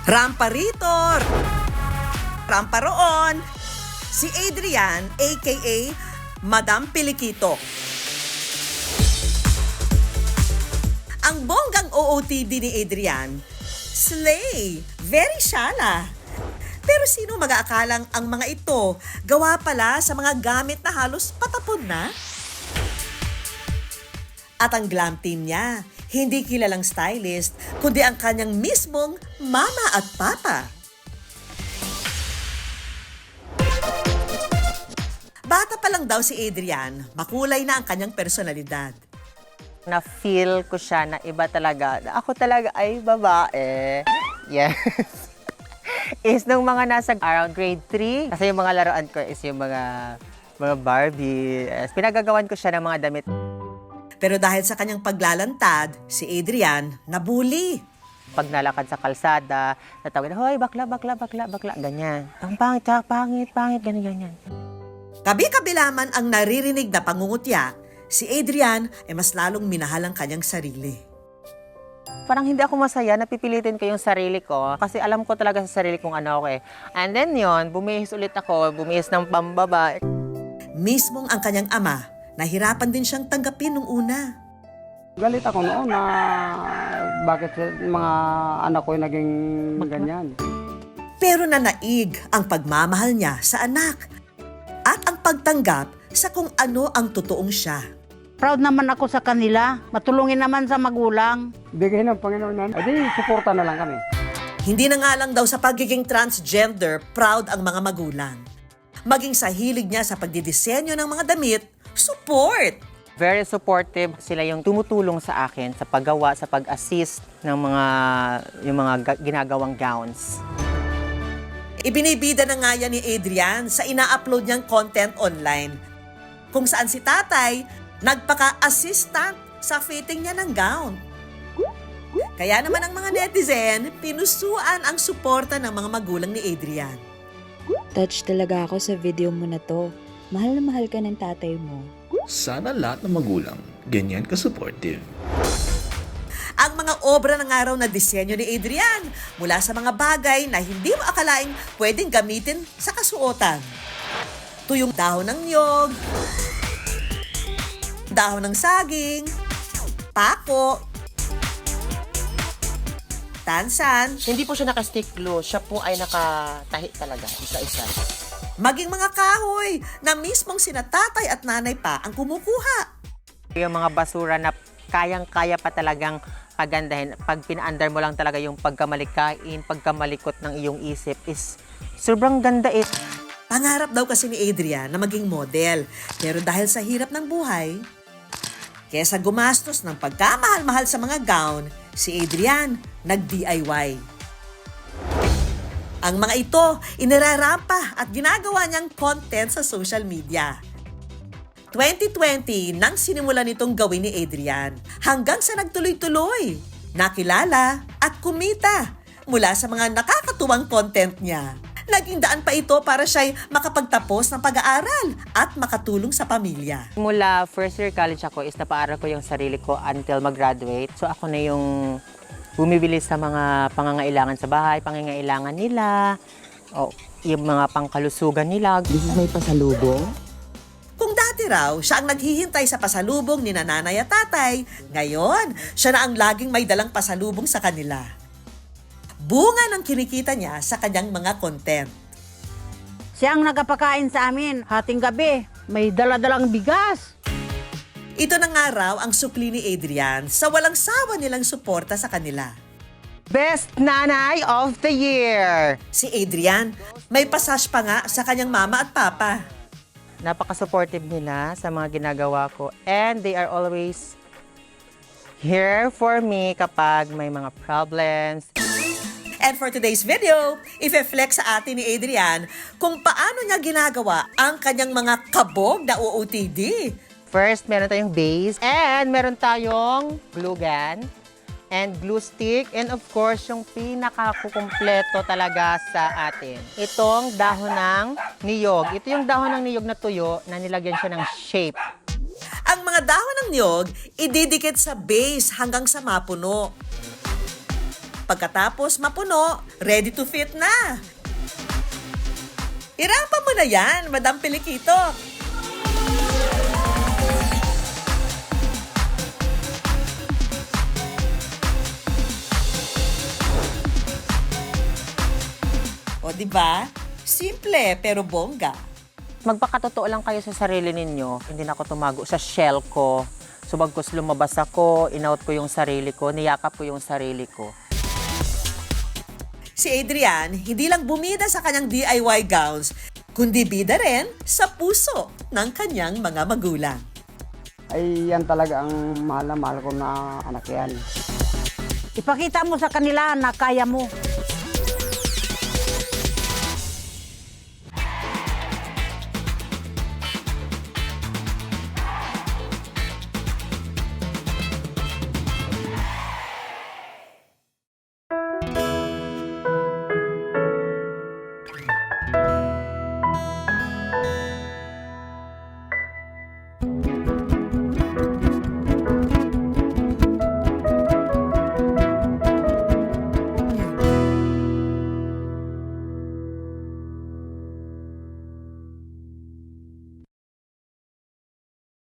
Rampa rito, rampa roon. Si Adrian, aka Madam Pilikito. Ang bonggang OOTD ni Adrian, slay, very shala. Pero sino mag-aakalang ang mga ito gawa pala sa mga gamit na halos patapon na? At ang glam team niya, hindi kilalang stylist, kundi ang kanyang mismong mama at papa. Bata pa lang daw si Adrian, makulay na ang kanyang personalidad. Na-feel ko siya na iba talaga. Ako talaga ay babae. Yes. Is nung mga nasa around grade 3, kasi yung mga laruan ko is yung mga Barbie. Pinagagawan ko siya ng mga damit. Pero dahil sa kanyang paglalantad, si Adrian nabuli. Pag nalakad sa kalsada, natawag na, hoy, bakla, ganyan. Ang pangit, ganyan. Kabi-kabila man ang naririnig na pangungutya, si Adrian ay mas lalong minahal ang kanyang sarili. Parang hindi ako masaya, napipilitin ko yung sarili ko kasi alam ko talaga sa sarili kong ano ako eh. And then yon, bumihis ulit ako, bumihis ng pambaba. Mismong ang kanyang ama, nahirapan din siyang tanggapin nung una. Galit ako noon na bakit mga anak ko naging ganyan. Pero nanaig ang pagmamahal niya sa anak at ang pagtanggap sa kung ano ang totoong siya. Proud naman ako sa kanila. Matulungin naman sa magulang. Bigay ng Panginoon yan. Adi, suporta na lang kami. Hindi na nga lang daw sa pagiging transgender, proud ang mga magulang. Maging sa hilig niya sa pagdidisenyo ng mga damit, support! Very supportive. Sila yung tumutulong sa akin sa paggawa, sa pag-assist ng yung mga ginagawang gowns. Ibinibida na nga yan ni Adrian sa ina-upload niyang content online, kung saan si tatay nagpaka-assistant sa fitting niya ng gown. Kaya naman ang mga netizen, pinusuan ang suporta ng mga magulang ni Adrian. Touch talaga ako sa video mo na to. Mahal na mahal ka ng tatay mo. Sana lahat ng magulang ganyan ka-supportive. Ang mga obra ng araw na disenyo ni Adrian mula sa mga bagay na hindi mo akalaing pwedeng gamitin sa kasuotan. Tuyong dahon ng niyog, dahon ng saging, pako, tansan, Hindi po siya naka-stick glue, siya po ay nakatahi talaga, isa-isa. maging mga kahoy na mismong sina tatay at nanay pa ang kumukuha. Yung mga basura na kayang-kaya pa talagang pagandahin, pag pinaandar mo lang talaga yung pagkamalikain, pagkamalikot ng iyong isip is sobrang ganda it. Pangarap daw kasi ni Adrian na maging model, pero dahil sa hirap ng buhay, kesa gumastos ng pagkamahal-mahal sa mga gown, si Adrian nag-DIY. Ang mga ito, inirarampa at ginagawa niyang content sa social media. 2020 nang sinimula nitong gawin ni Adrian hanggang sa nagtuloy-tuloy, nakilala at kumita mula sa mga nakakatuwang content niya. Naging daan pa ito para siya'y makapagtapos ng pag-aaral at makatulong sa pamilya. Mula first year college ako is napaaral ko yung sarili ko until mag-graduate. So ako na yung bumibili sa mga pangangailangan sa bahay, pangangailangan nila, o yung mga pangkalusugan nila. This is may pasalubong? Kung dati raw, siya ang naghihintay sa pasalubong ni nanay at tatay, ngayon, siya na ang laging may dalang pasalubong sa kanila. Bunga ng kinikita niya sa kanyang mga content. Siya ang nagpapakain sa amin. Hating gabi, may dala-dalang bigas. Ito na nga raw ang sukli ni Adrian sa walang sawa nilang suporta sa kanila. Best Nanay of the Year! Si Adrian, may passage pa nga sa kanyang mama at papa. Napaka-supportive nila sa mga ginagawa ko and they are always here for me kapag may mga problems. And for today's video, i-flex sa atin ni Adrian kung paano niya ginagawa ang kanyang mga kabog na OOTD. First, meron tayong base and meron tayong glue gun and glue stick and of course, yung pinakakukumpleto talaga sa atin. Itong dahon ng niyog. Ito yung dahon ng niyog na tuyo na nilagyan siya ng shape. Ang mga mga dahon ng niyog, ididikit sa base hanggang sa mapuno. Pagkatapos mapuno, ready to fit na. Irapan mo na yan, Madam Piliquito. O diba? Simple pero bongga. Magpakatotoo lang kayo sa sarili ninyo. Hindi na ako tumago sa shell ko. Subagkos lumabas ako, in-out ko yung sarili ko, niyakap ko yung sarili ko. Si Adrian, hindi lang bumida sa kanyang DIY gowns, kundi bida rin sa puso ng kanyang mga magulang. Ay, yan talaga ang mahal na mahal ko na anak yan. Ipakita mo sa kanila na kaya mo.